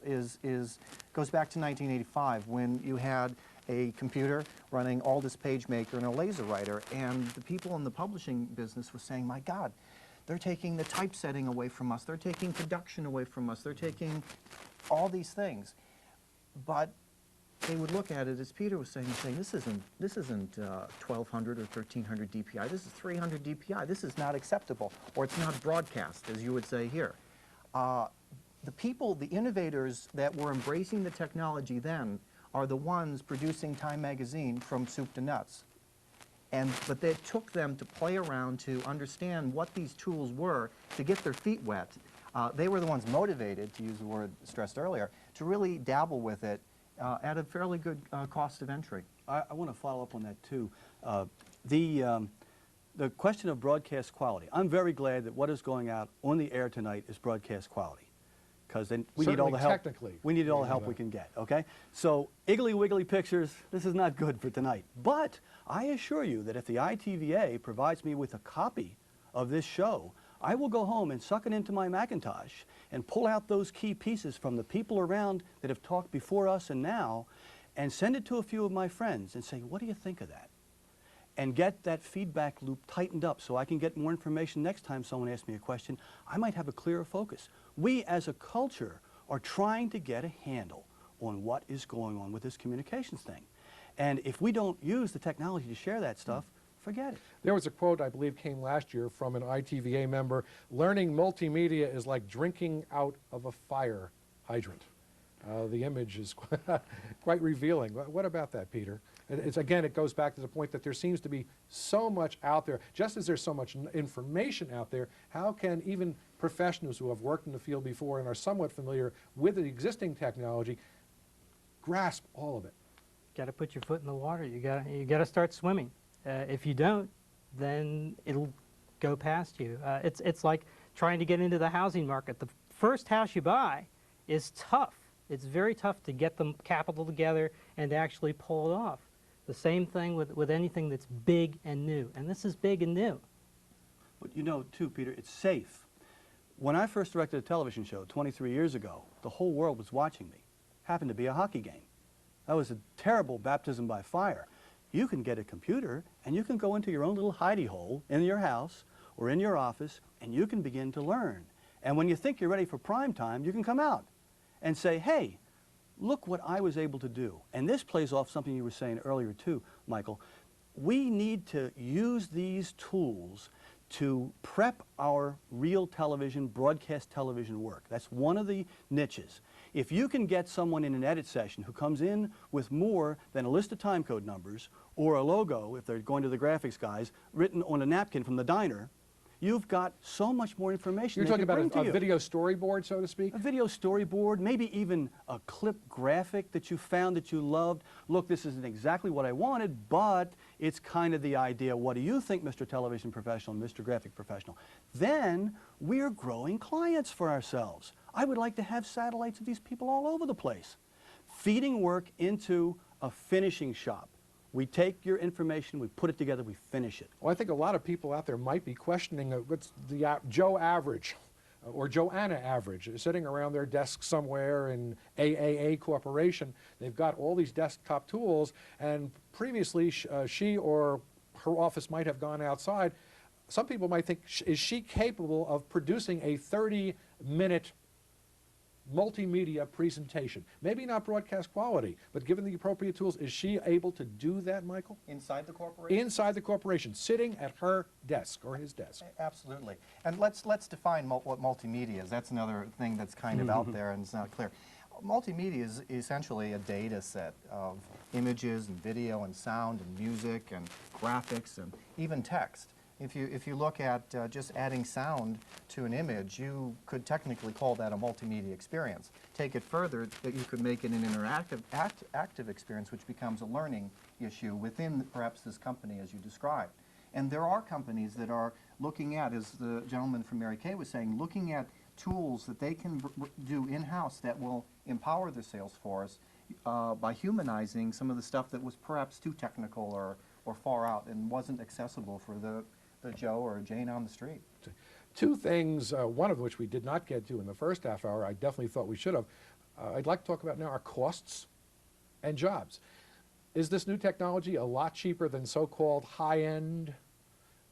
goes back to 1985 when you had a computer running Aldus PageMaker and a laser writer, and the people in the publishing business were saying, my God, they're taking the typesetting away from us, they're taking production away from us, they're taking all these things. But they would look at it, as Peter was saying, this isn't 1200 or 1300 DPI, this is 300 DPI, this is not acceptable, or it's not broadcast, as you would say here. The people, the innovators that were embracing the technology then are the ones producing Time magazine from soup to nuts. But they took them to play around to understand what these tools were, to get their feet wet. They were the ones motivated, to use the word stressed earlier, to really dabble with it at a fairly good cost of entry. I want to follow up on that too. The question of broadcast quality. I'm very glad that what is going out on the air tonight is broadcast quality, because then we need all the help. We need all the help we can get. Okay. So Iggly Wiggly Pictures. This is not good for tonight. But I assure you that if the ITVA provides me with a copy of this show, I will go home and suck it into my Macintosh and pull out those key pieces from the people around that have talked before us and now, and send it to a few of my friends and say, what do you think of that? And get that feedback loop tightened up so I can get more information next time someone asks me a question. I might have a clearer focus. We as a culture are trying to get a handle on what is going on with this communications thing. And if we don't use the technology to share that stuff, forget it. There was a quote, I believe, came last year from an ITVA member: learning multimedia is like drinking out of a fire hydrant. The image is quite revealing. What about that, Peter? Again, it goes back to the point that there seems to be so much out there. Just as there's so much information out there, how can even professionals who have worked in the field before and are somewhat familiar with the existing technology grasp all of it? Got to put your foot in the water. You got to start swimming. If you don't, then it'll go past you. It's like trying to get into the housing market. The first house you buy is tough. It's very tough to get the capital together and to actually pull it off. The same thing with anything that's big and new, and this is big and new. But you know, too, Peter, it's safe. When I first directed a television show 23 years ago, the whole world was watching me. Happened to be a hockey game. That was a terrible baptism by fire. You can get a computer, and you can go into your own little hidey hole in your house or in your office, and you can begin to learn. And when you think you're ready for prime time, you can come out and say, hey, look what I was able to do. And this plays off something you were saying earlier too, Michael. We need to use these tools to prep our real television, broadcast television work. That's one of the niches. If you can get someone in an edit session who comes in with more than a list of timecode numbers or a logo, if they're going to the graphics guys, written on a napkin from the diner, you've got so much more information. You're talking about a video storyboard, so to speak? A video storyboard, maybe even a clip graphic that you found that you loved. Look, this isn't exactly what I wanted, but it's kind of the idea. What do you think, Mr. Television Professional, Mr. Graphic Professional? Then we're growing clients for ourselves. I would like to have satellites of these people all over the place, feeding work into a finishing shop. We take your information, we put it together, we finish it. Well, I think a lot of people out there might be questioning what's the Joe average or Joanna average sitting around their desk somewhere in AAA Corporation. They've got all these desktop tools, and previously she or her office might have gone outside. Some people might think, is she capable of producing a 30-minute multimedia presentation. Maybe not broadcast quality, but given the appropriate tools, is she able to do that, Michael? Inside the corporation? Inside the corporation, sitting at her desk or his desk. Absolutely. And let's define what multimedia is. That's another thing that's kind of out there and it's not clear. Multimedia is essentially a data set of images and video and sound and music and graphics and even text. If you look at just adding sound to an image, you could technically call that a multimedia experience. Take it further, that you could make it an interactive, active experience, which becomes a learning issue within perhaps this company as you described. And there are companies that are looking at, as the gentleman from Mary Kay was saying, looking at tools that they can do in-house that will empower their sales force by humanizing some of the stuff that was perhaps too technical or far out and wasn't accessible for the Joe or Jane on the street. Two things, one of which we did not get to in the first half hour, I definitely thought we should have. I'd like to talk about now are costs and jobs. Is this new technology a lot cheaper than so-called high-end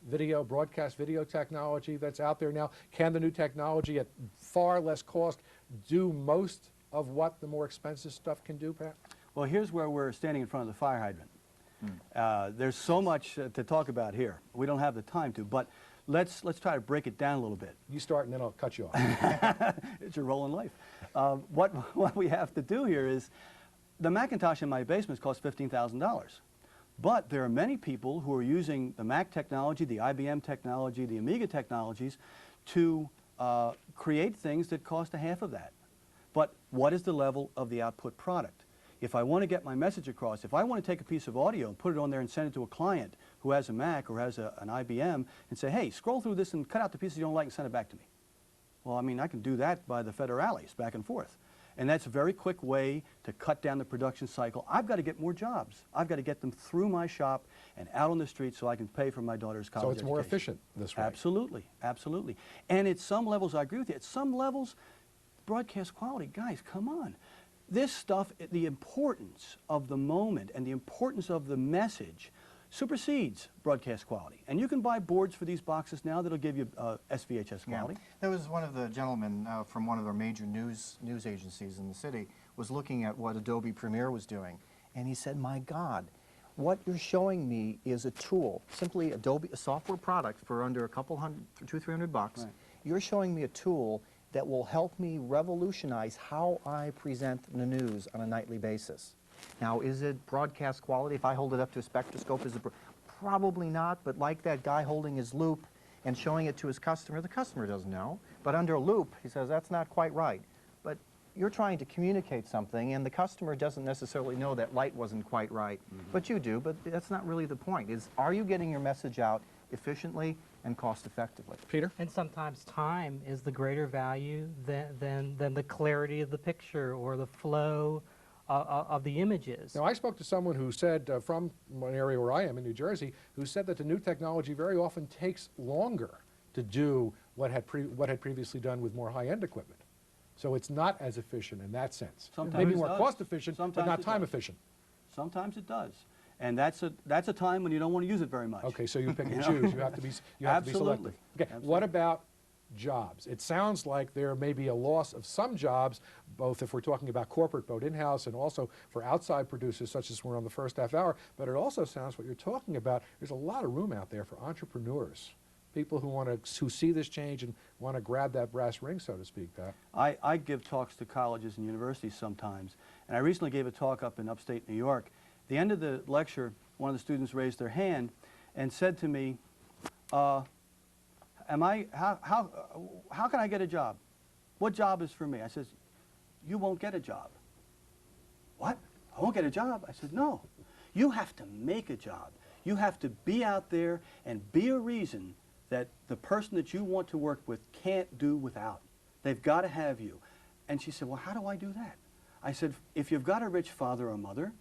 video, broadcast video technology that's out there now? Can the new technology at far less cost do most of what the more expensive stuff can do, Pat? Well, here's where we're standing in front of the fire hydrant. There's so much to talk about here. We don't have the time to, but let's try to break it down a little bit. You start and then I'll cut you off. It's your role in life. What we have to do here is, the Macintosh in my basement costs $15,000. But there are many people who are using the Mac technology, the IBM technology, the Amiga technologies to create things that cost a half of that. But what is the level of the output product? If I want to get my message across, if I want to take a piece of audio and put it on there and send it to a client who has a Mac or has an IBM and say, hey, scroll through this and cut out the pieces you don't like and send it back to me. Well, I mean, I can do that by the federales, back and forth. And that's a very quick way to cut down the production cycle. I've got to get more jobs. I've got to get them through my shop and out on the street so I can pay for my daughter's college education. So it's more efficient this way. Absolutely, absolutely. And at some levels, I agree with you. At some levels, broadcast quality, guys, come on. This stuff, the importance of the moment and the importance of the message supersedes broadcast quality. And you can buy boards for these boxes now that'll give you SVHS quality. Yeah. There was one of the gentlemen from one of our major news agencies in the city was looking at what Adobe Premiere was doing. And he said, my God, what you're showing me is a tool, simply Adobe, a software product for under a couple hundred, $200-300 bucks. Right. You're showing me a tool that will help me revolutionize how I present the news on a nightly basis. Now, is it broadcast quality? If I hold it up to a spectroscope, is it probably not, but like that guy holding his loop and showing it to his customer, the customer doesn't know. But under a loop, he says, that's not quite right. But you're trying to communicate something, and the customer doesn't necessarily know that light wasn't quite right. But you do, but that's not really the point. Are you getting your message out efficiently and cost effectively? Peter? And sometimes time is the greater value than the clarity of the picture or the flow of the images. Now, I spoke to someone who said, from an area where I am in New Jersey, who said that the new technology very often takes longer to do what had previously done with more high-end equipment. So it's not as efficient in that sense. Sometimes maybe more cost efficient, Sometimes but not time efficient. Sometimes it does. And that's a time when you don't want to use it very much. Okay, so you pick and choose. You have to be selective. Okay, Absolutely. what about jobs? It sounds like there may be a loss of some jobs, both if we're talking about corporate, both in-house and also for outside producers, such as we're on the first half hour. But it also sounds what you're talking about. There's a lot of room out there for entrepreneurs, people who see this change and want to grab that brass ring, so to speak, Pat. I give talks to colleges and universities sometimes, and I recently gave a talk up in upstate New York. At the end of the lecture, one of the students raised their hand and said to me, how can I get a job? What job is for me? I said, you won't get a job. What? I won't get a job? I said, no. You have to make a job. You have to be out there and be a reason that the person that you want to work with can't do without. They've got to have you. And she said, well, how do I do that? I said, if you've got a rich father or mother,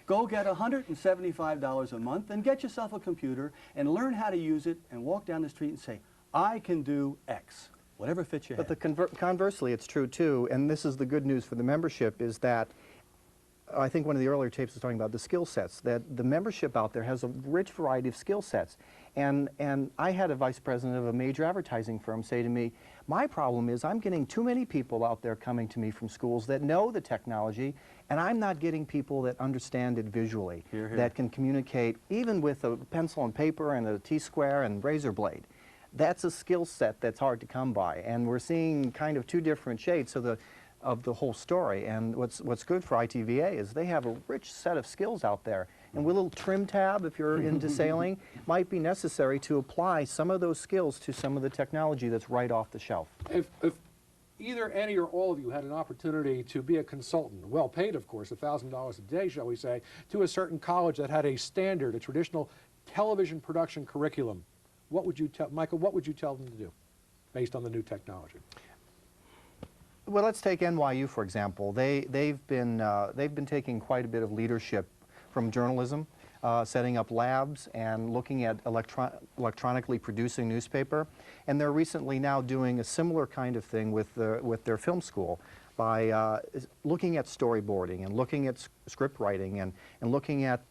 go get $175 a month and get yourself a computer and learn how to use it and walk down the street and say, I can do X, whatever fits your head. But conversely, it's true too, and this is the good news for the membership, is that I think one of the earlier tapes was talking about the skill sets, that the membership out there has a rich variety of skill sets. And I had a vice president of a major advertising firm say to me, my problem is I'm getting too many people out there coming to me from schools that know the technology, and I'm not getting people that understand it visually, Hear, hear. that can communicate even with a pencil and paper and a T-square and razor blade. That's a skill set that's hard to come by, and we're seeing kind of two different shades of the whole story. And what's good for ITVA is they have a rich set of skills out there. And with a little trim tab, if you're into sailing, might be necessary to apply some of those skills to some of the technology that's right off the shelf. If either any or all of you had an opportunity to be a consultant, well paid of course, $1,000 a day, shall we say, to a certain college that had a standard, a traditional television production curriculum, what would you tell, Michael, what would you tell them to do based on the new technology? Well, let's take NYU, for example. They've been taking quite a bit of leadership from journalism, setting up labs and looking at electronically producing newspaper. And they're recently now doing a similar kind of thing with their film school by looking at storyboarding and looking at script writing and looking at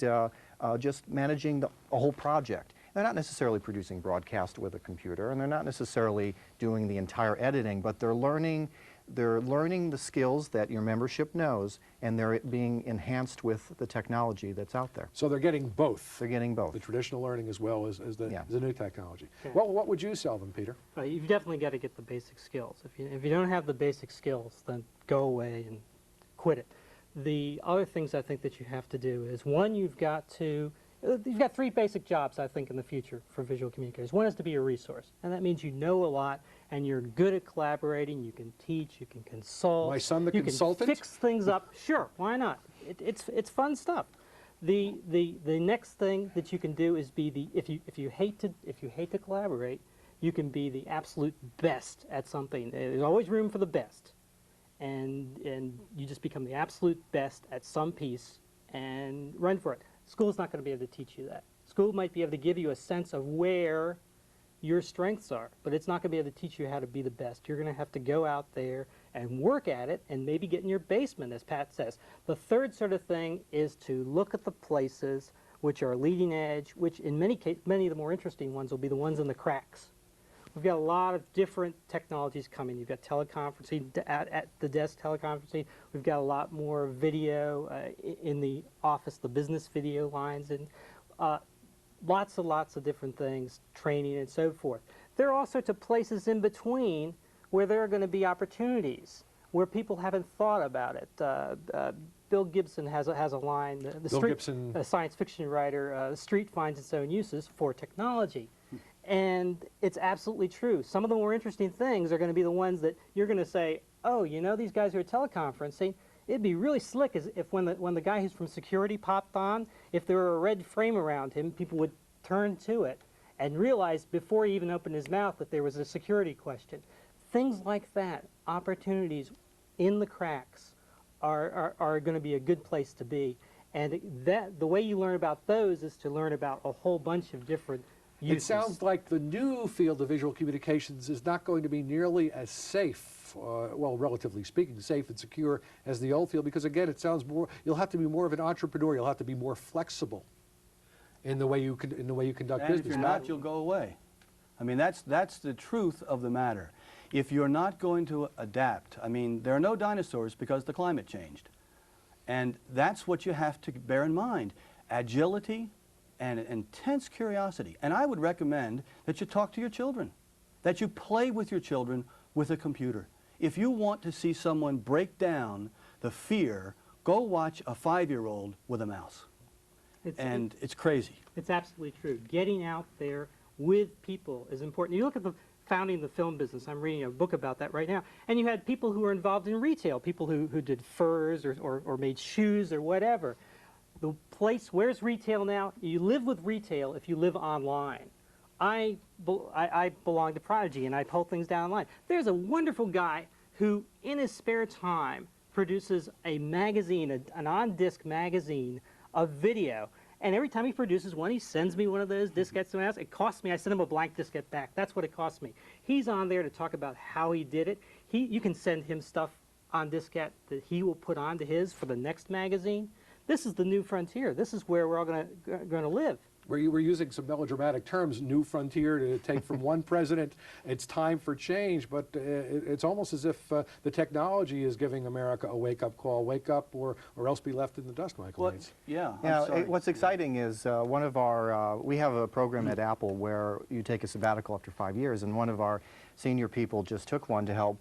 just managing a whole project. They're not necessarily producing broadcast with a computer, and they're not necessarily doing the entire editing, but they're learning the skills that your membership knows, and they're being enhanced with the technology that's out there. So they're getting both. They're getting both. The traditional learning as well as the new technology. Yeah. What would you sell them, Peter? You've definitely got to get the basic skills. If you don't have the basic skills, then go away and quit it. The other things I think that you have to do is, one, you've got three basic jobs, I think, in the future for visual communicators. One is to be a resource, and that means you know a lot, and you're good at collaborating, you can teach, you can consult. My son, the consultant? You can fix things up. Sure, why not? It's fun stuff. The next thing that you can do is be if you hate to collaborate, you can be the absolute best at something. There's always room for the best, and you just become the absolute best at some piece and run for it. School's not going to be able to teach you that. School might be able to give you a sense of where your strengths are, but it's not going to be able to teach you how to be the best. You're going to have to go out there and work at it and maybe get in your basement, as Pat says. The third sort of thing is to look at the places which are leading edge, which in many cases, many of the more interesting ones will be the ones in the cracks. We've got a lot of different technologies coming. You've got teleconferencing, at the desk teleconferencing. We've got a lot more video in the office, the business video lines, and lots of different things, training and so forth. There are all sorts of places in between where there are going to be opportunities, where people haven't thought about it. Bill Gibson has a line, a science fiction writer, the street finds its own uses for technology. And it's absolutely true. Some of the more interesting things are going to be the ones that you're going to say, oh, you know, these guys who are teleconferencing, it'd be really slick if when the guy who's from security popped on, if there were a red frame around him, people would turn to it and realize before he even opened his mouth that there was a security question. Things like that, opportunities in the cracks, are going to be a good place to be. And the way you learn about those is to learn about a whole bunch of different uses. It sounds like the new field of visual communications is not going to be nearly as safe, well, relatively speaking, safe and secure as the old field, because again, it sounds more, you'll have to be more of an entrepreneur, you'll have to be more flexible in the way you conduct business. If you're not, you'll go away. I mean, that's the truth of the matter. If you're not going to adapt, I mean, there are no dinosaurs because the climate changed. And that's what you have to bear in mind. Agility and intense curiosity. And I would recommend that you talk to your children, that you play with your children with a computer. If you want to see someone break down the fear, go watch a 5-year-old with a mouse. It's crazy. It's absolutely true. Getting out there with people is important. You look at the founding the film business. I'm reading a book about that right now. And you had people who were involved in retail, people who did furs or made shoes or whatever. The place, where's retail now? You live with retail if you live online. I belong to Prodigy and I pull things down online. There's a wonderful guy who, in his spare time, produces a magazine, an on-disc magazine of video. And every time he produces one, he sends me one of those diskettes to my house. It costs me, I send him a blank diskette back. That's what it costs me. He's on there to talk about how he did it. You can send him stuff on diskette that he will put onto his for the next magazine. This is the new frontier. This is where we're all going to live. We're using some melodramatic terms, new frontier, to take from one president. It's time for change, but it's almost as if the technology is giving America a wake-up call. Wake up or else be left in the dust, Michael. What's exciting is one of our, we have a program at Apple where you take a sabbatical after 5 years, and one of our senior people just took one to help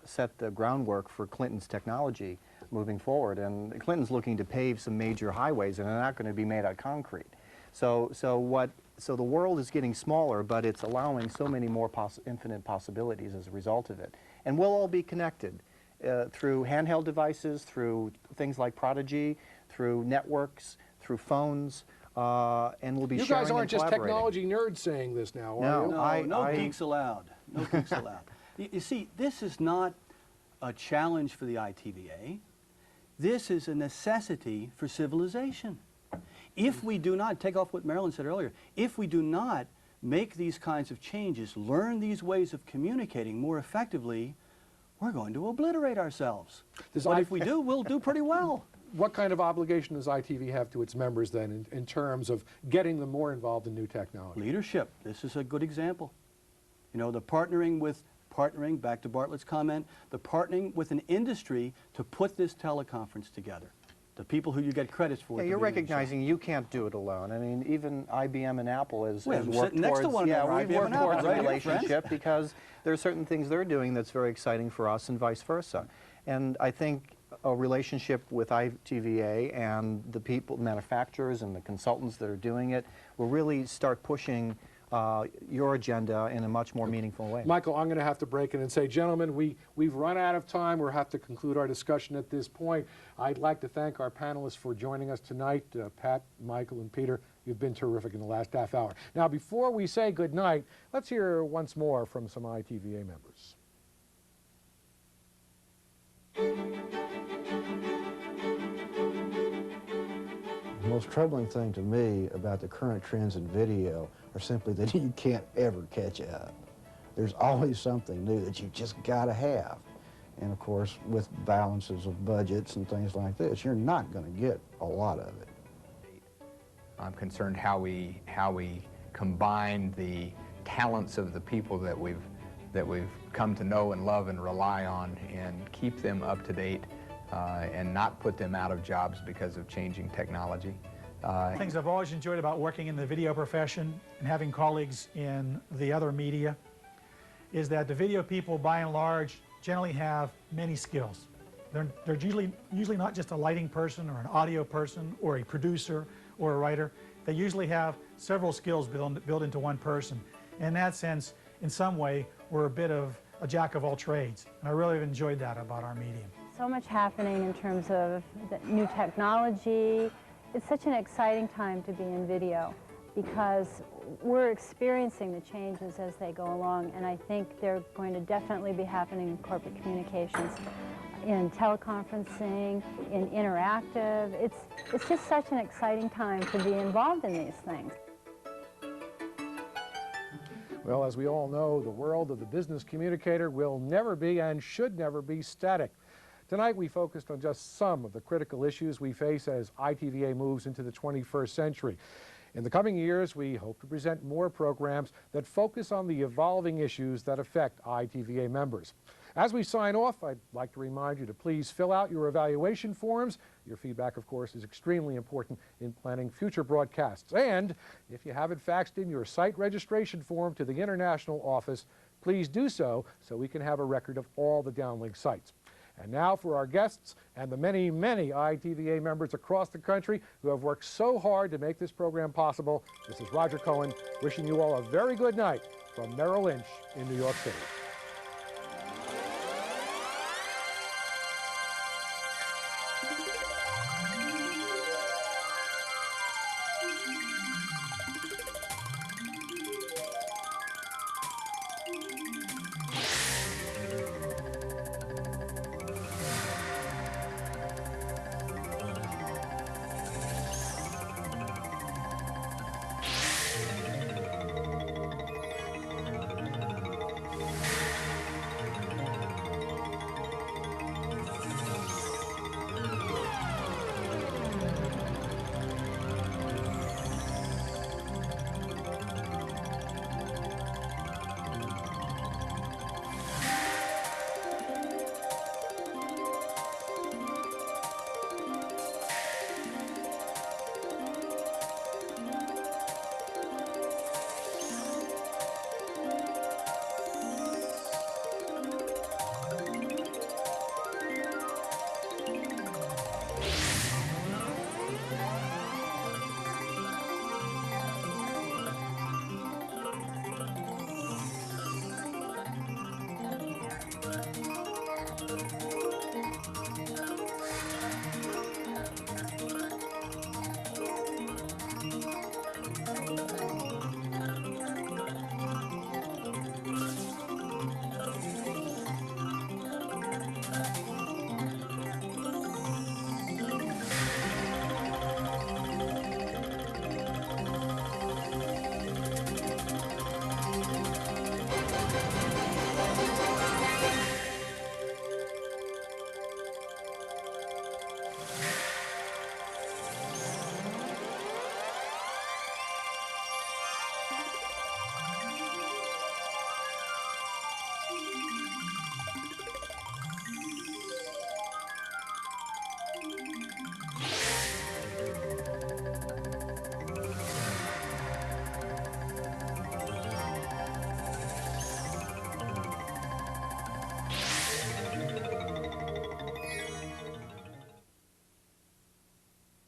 set the groundwork for Clinton's technology moving forward. And Clinton's looking to pave some major highways, and they're not going to be made out of concrete. So the world is getting smaller, but it's allowing so many more infinite possibilities as a result of it. And we'll all be connected through handheld devices, through things like Prodigy, through networks, through phones, and we'll be sharing and collaborating. You guys aren't just technology nerds saying this now, are you? No geeks allowed. No geeks allowed. You see, this is not a challenge for the ITVA. This is a necessity for civilization. If we do not, take off what Marilyn said earlier, if we do not make these kinds of changes, learn these ways of communicating more effectively, we're going to obliterate ourselves. But if we do, we'll do pretty well. What kind of obligation does ITV have to its members then in terms of getting them more involved in new technology? Leadership. This is a good example. You know, the partnering, back to Bartlett's comment, the partnering with an industry to put this teleconference together. The people who you get credits for. Yeah, you're recognizing you can't do it alone. I mean, even IBM and Apple has worked towards, we've worked towards a relationship because there are certain things they're doing that's very exciting for us and vice versa. And I think a relationship with ITVA and the people, manufacturers and the consultants that are doing it will really start pushing your agenda in a much more meaningful way. Michael, I'm going to have to break in and say, gentlemen, we've run out of time. We'll have to conclude our discussion at this point. I'd like to thank our panelists for joining us tonight. Pat, Michael, and Peter, you've been terrific in the last half hour. Now, before we say good night, let's hear once more from some ITVA members. The most troubling thing to me about the current trends in video are simply that you can't ever catch up. There's always something new that you just gotta have. And of course, with balances of budgets and things like this, you're not gonna get a lot of it. I'm concerned how we combine the talents of the people that we've come to know and love and rely on and keep them up to date and not put them out of jobs because of changing technology. Things I've always enjoyed about working in the video profession and having colleagues in the other media is that the video people, by and large, generally have many skills. They're usually not just a lighting person or an audio person or a producer or a writer. They usually have several skills built into one person. And in that sense, in some way, we're a bit of a jack of all trades. And I really have enjoyed that about our medium. So much happening in terms of the new technology. It's such an exciting time to be in video because we're experiencing the changes as they go along, and I think they're going to definitely be happening in corporate communications, in teleconferencing, in interactive. It's just such an exciting time to be involved in these things. Well, as we all know, the world of the business communicator will never be and should never be static. Tonight we focused on just some of the critical issues we face as ITVA moves into the 21st century. In the coming years, we hope to present more programs that focus on the evolving issues that affect ITVA members. As we sign off, I'd like to remind you to please fill out your evaluation forms. Your feedback, of course, is extremely important in planning future broadcasts. And if you haven't faxed in your site registration form to the International Office, please do so we can have a record of all the downlink sites. And now for our guests and the many, many ITVA members across the country who have worked so hard to make this program possible, this is Roger Cohen wishing you all a very good night from Merrill Lynch in New York City.